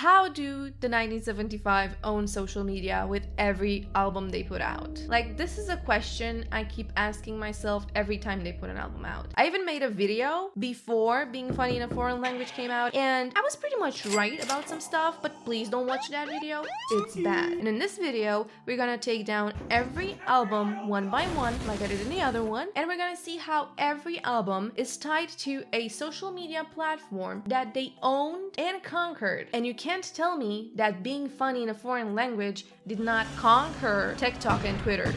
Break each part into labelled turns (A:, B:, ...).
A: how do the 1975 own social media with every album they put out? Like, this is a question I keep asking myself every time they put an album out. I even made a video before Being Funny in a Foreign Language came out, and I was pretty much right about some stuff, but please don't watch that video. It's bad. And in this video, we're gonna take down every album one by one, like I did in the other one, and we're gonna see how every album is tied to a social media platform that they owned and conquered. And you can't tell me that Being Funny in a Foreign Language did not conquer TikTok and Twitter.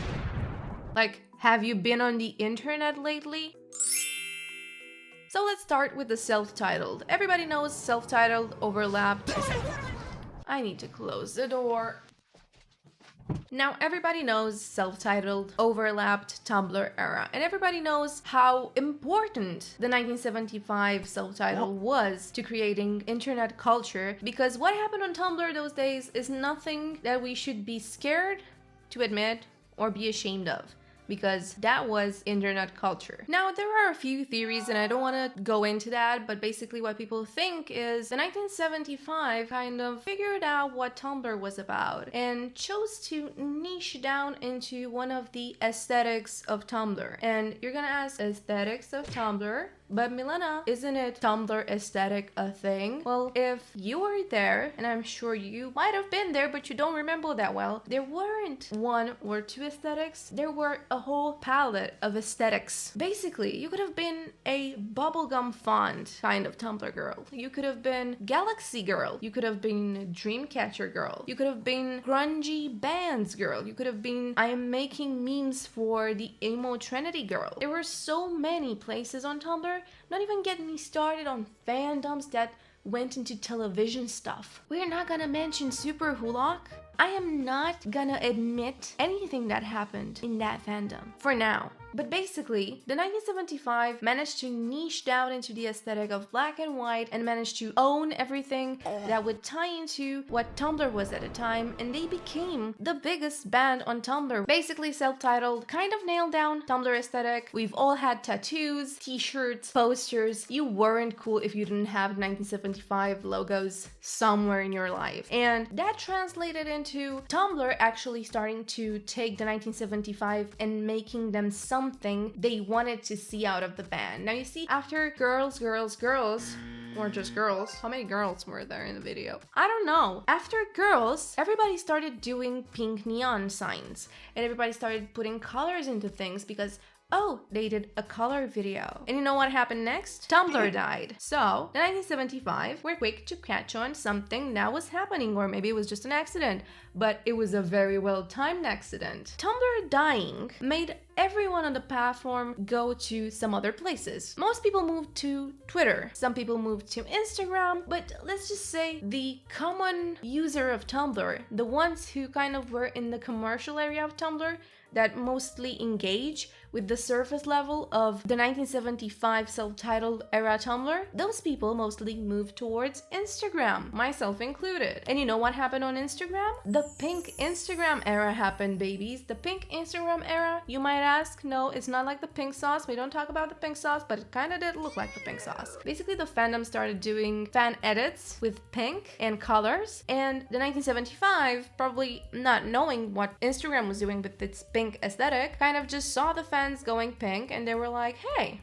A: Like, have you been on the internet lately? So let's start with the self-titled. Everybody knows self-titled overlapped. I need to close the door. Now, everybody knows self-titled overlapped Tumblr era, and everybody knows how important the 1975 self-titled was to creating internet culture, because what happened on Tumblr those days is nothing that we should be scared to admit or be ashamed of, because that was internet culture. Now, there are a few theories, and I don't want to go into that, but basically what people think is the 1975 kind of figured out what Tumblr was about and chose to niche down into one of the aesthetics of Tumblr. And you're gonna ask, aesthetics of Tumblr? But Milena, isn't it Tumblr aesthetic a thing? Well, if you were there, and I'm sure you might have been there, but you don't remember that well, there weren't one or two aesthetics, there were a whole palette of aesthetics. Basically, you could have been a bubblegum font kind of Tumblr girl. You could have been Galaxy girl. You could have been Dreamcatcher girl. You could have been grungy bands girl. You could have been I am making memes for the emo Trinity girl. There were so many places on Tumblr. Not even get me started on fandoms that went into television stuff. We're not gonna mention Super Hulak. I am not gonna admit anything that happened in that fandom for now. But basically, the 1975 managed to niche down into the aesthetic of black and white and managed to own everything that would tie into what Tumblr was at the time, and they became the biggest band on Tumblr. Basically, self-titled kind of nailed down Tumblr aesthetic. We've all had tattoos, t-shirts, posters. You weren't cool if you didn't have 1975 logos somewhere in your life. And that translated into Tumblr actually starting to take the 1975 and making them something they wanted to see out of the band. Now you see, after Girls, or just girls, how many girls were there in the video? I don't know. After Girls, everybody started doing pink neon signs, and everybody started putting colors into things because oh, they did a color video. And you know what happened next? Tumblr died. So, in 1975, we're quick to catch on something that was happening, or maybe it was just an accident, but it was a very well-timed accident. Tumblr dying made everyone on the platform go to some other places. Most people moved to Twitter. Some people moved to Instagram, but let's just say the common user of Tumblr, the ones who kind of were in the commercial area of Tumblr, that mostly engage with the surface level of the 1975 self-titled era Tumblr, those people mostly moved towards Instagram, myself included. And you know what happened on Instagram? The pink Instagram era happened, babies. The pink Instagram era, you might ask, no, it's not like the pink sauce. We don't talk about the pink sauce, but it kind of did look like the pink sauce. Basically, the fandom started doing fan edits with pink and colors, and the 1975, probably not knowing what Instagram was doing with its pink aesthetic, kind of just saw the fans going pink, and they were like, hey,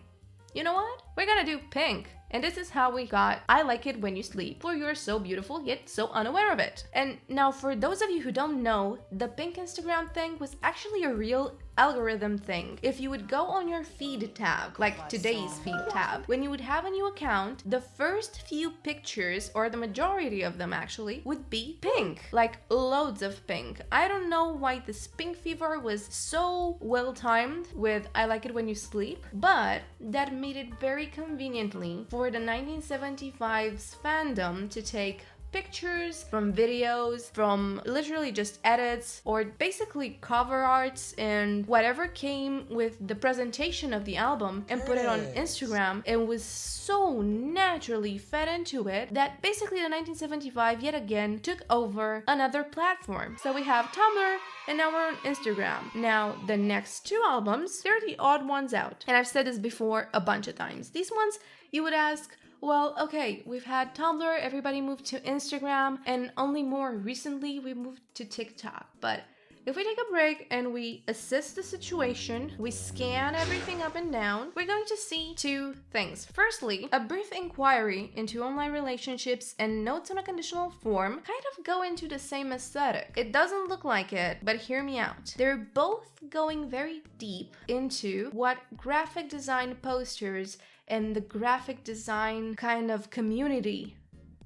A: you know what? We're gonna do pink. And this is how we got I Like It When You Sleep, for you're so beautiful yet so unaware of it. And now for those of you who don't know, the pink Instagram thing was actually a real algorithm thing. If you would go on your feed tab, like today's feed tab, when you would have a new account, the first few pictures, or the majority of them actually, would be pink. Like loads of pink. I don't know why this pink fever was so well timed with I Like It When You Sleep, but that made it very conveniently for the 1975's fandom to take pictures, from videos, from literally just edits, or basically cover arts and whatever came with the presentation of the album, and put it on Instagram, and was so naturally fed into it that basically the 1975 yet again took over another platform. So we have Tumblr, and now we're on Instagram. Now the next two albums, they're the odd ones out, and I've said this before a bunch of times. These ones, you would ask, Well, okay, we've had Tumblr, everybody moved to Instagram, and only more recently we moved to TikTok. But if we take a break and we assess the situation, we scan everything up and down, we're going to see two things. Firstly, a brief inquiry into online relationships and notes on a conditional form kind of go into the same aesthetic. It doesn't look like it, but hear me out. They're both going very deep into what graphic design posters and the graphic design kind of community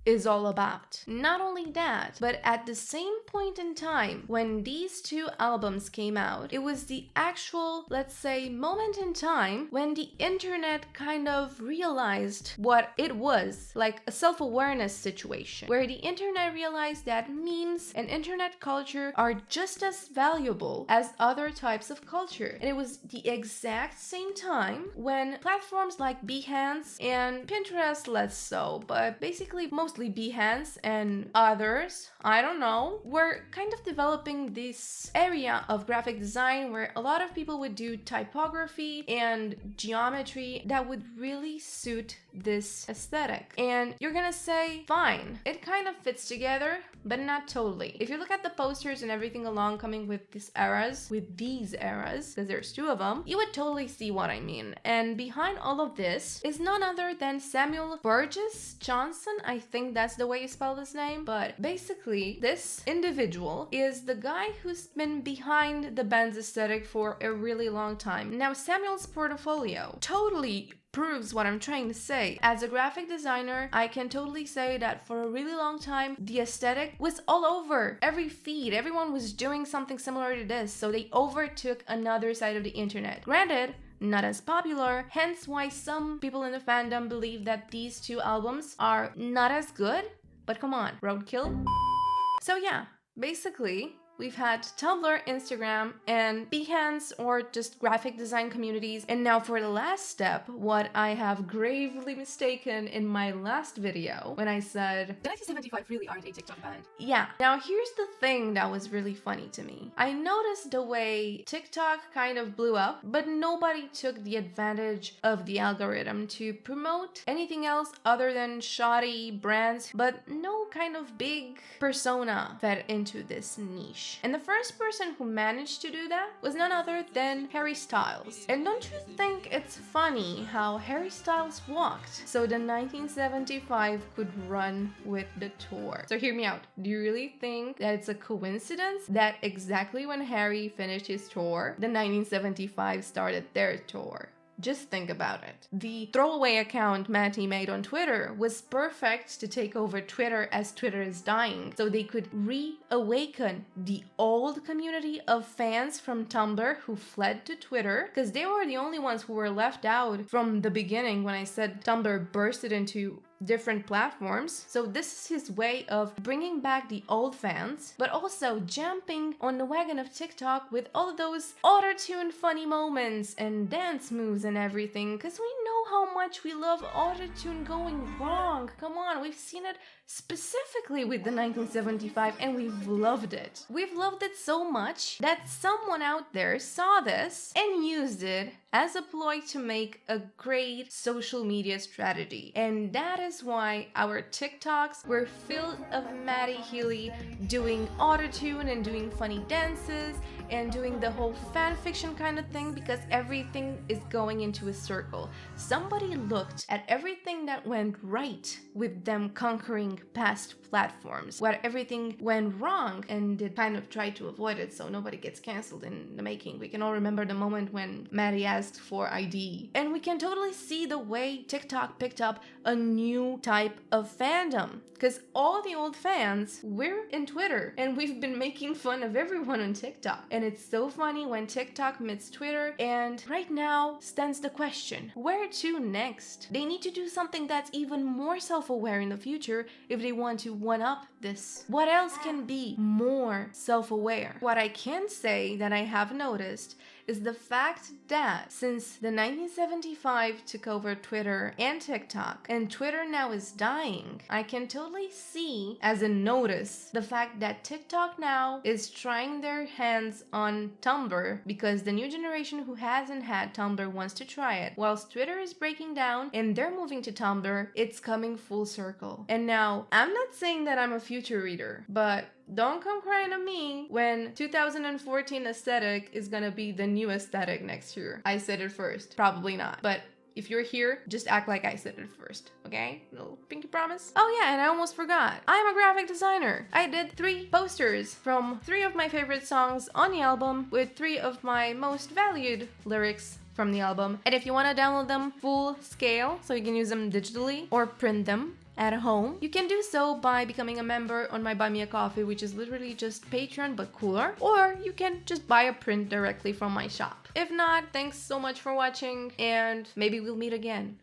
A: is all about. Not only that, but at the same point in time when these two albums came out, it was the actual, let's say, moment in time when the internet kind of realized what it was, like a self-awareness situation, where the internet realized that memes and internet culture are just as valuable as other types of culture. And it was the exact same time when platforms like Behance and Pinterest less so, but basically mostly Behance and others, I don't know, were kind of developing this area of graphic design where a lot of people would do typography and geometry that would really suit this aesthetic. And you're gonna say, fine, it kind of fits together, but not totally. If you look at the posters and everything along coming with these eras, because there's two of them, you would totally see what I mean. And behind all of this is none other than Samuel Burgess Johnson. I think that's the way you spell his name. But basically, this individual is the guy who's been behind the band's aesthetic for a really long time. Now, Samuel's portfolio totally proves what I'm trying to say. As a graphic designer, I can totally say that for a really long time, the aesthetic was all over every feed. Everyone was doing something similar to this, so they overtook another side of the internet. Granted, not as popular, hence why some people in the fandom believe that these two albums are not as good, but come on, roadkill? So yeah, basically, we've had Tumblr, Instagram, and Behance or just graphic design communities. And now for the last step, what I have gravely mistaken in my last video when I said,
B: the 1975 really aren't a TikTok band.
A: Yeah. Now here's the thing that was really funny to me. I noticed the way TikTok kind of blew up, but nobody took the advantage of the algorithm to promote anything else other than shoddy brands, but no kind of big persona fed into this niche. And the first person who managed to do that was none other than Harry Styles. And don't you think it's funny how Harry Styles walked so the 1975 could run with the tour? So hear me out. Do you really think that it's a coincidence that exactly when Harry finished his tour, the 1975 started their tour? Just think about it. The throwaway account Matty made on Twitter was perfect to take over Twitter as Twitter is dying, so they could reawaken the old community of fans from Tumblr who fled to Twitter, because they were the only ones who were left out from the beginning when I said Tumblr bursted into different platforms. So this is his way of bringing back the old fans, but also jumping on the wagon of TikTok with all of those auto-tune funny moments and dance moves and everything, because we know how much we love auto-tune going wrong. Come on, we've seen it specifically with the 1975 and we've loved it. We've loved it so much that someone out there saw this and used it as a ploy to make a great social media strategy. And that is why our TikToks were filled of Maddie Healy doing autotune and doing funny dances and doing the whole fan fiction kind of thing, because everything is going into a circle. Somebody looked at everything that went right with them conquering past platforms, where everything went wrong, and they kind of tried to avoid it so nobody gets cancelled in the making. We can all remember the moment when Maddie asked for ID. And we can totally see the way TikTok picked up a new type of fandom, because all the old fans, we're in Twitter and we've been making fun of everyone on TikTok. And it's so funny when TikTok meets Twitter, and right now stands the question, where to next? They need to do something that's even more self-aware in the future if they want to one-up this? What else can be more self-aware? What I can say that I have noticed is the fact that since the 1975 took over Twitter and TikTok, and Twitter now is dying, I can totally see as a notice the fact that TikTok now is trying their hands on Tumblr because the new generation who hasn't had Tumblr wants to try it. Whilst Twitter is breaking down and they're moving to Tumblr, it's coming full circle. And now, I'm not saying that I'm a future reader, but don't come crying to me when 2014 aesthetic is gonna be the new aesthetic next year. I said it first. Probably not. But if you're here, just act like I said it first, okay? Little pinky promise. Oh yeah, and I almost forgot. I'm a graphic designer. I did 3 posters from 3 of my favorite songs on the album with 3 of my most valued lyrics from the album. And if you want to download them full scale, so you can use them digitally or print them at home, you can do so by becoming a member on my Buy Me a Coffee, which is literally just Patreon but cooler, or you can just buy a print directly from my shop. If not, thanks so much for watching, and maybe we'll meet again.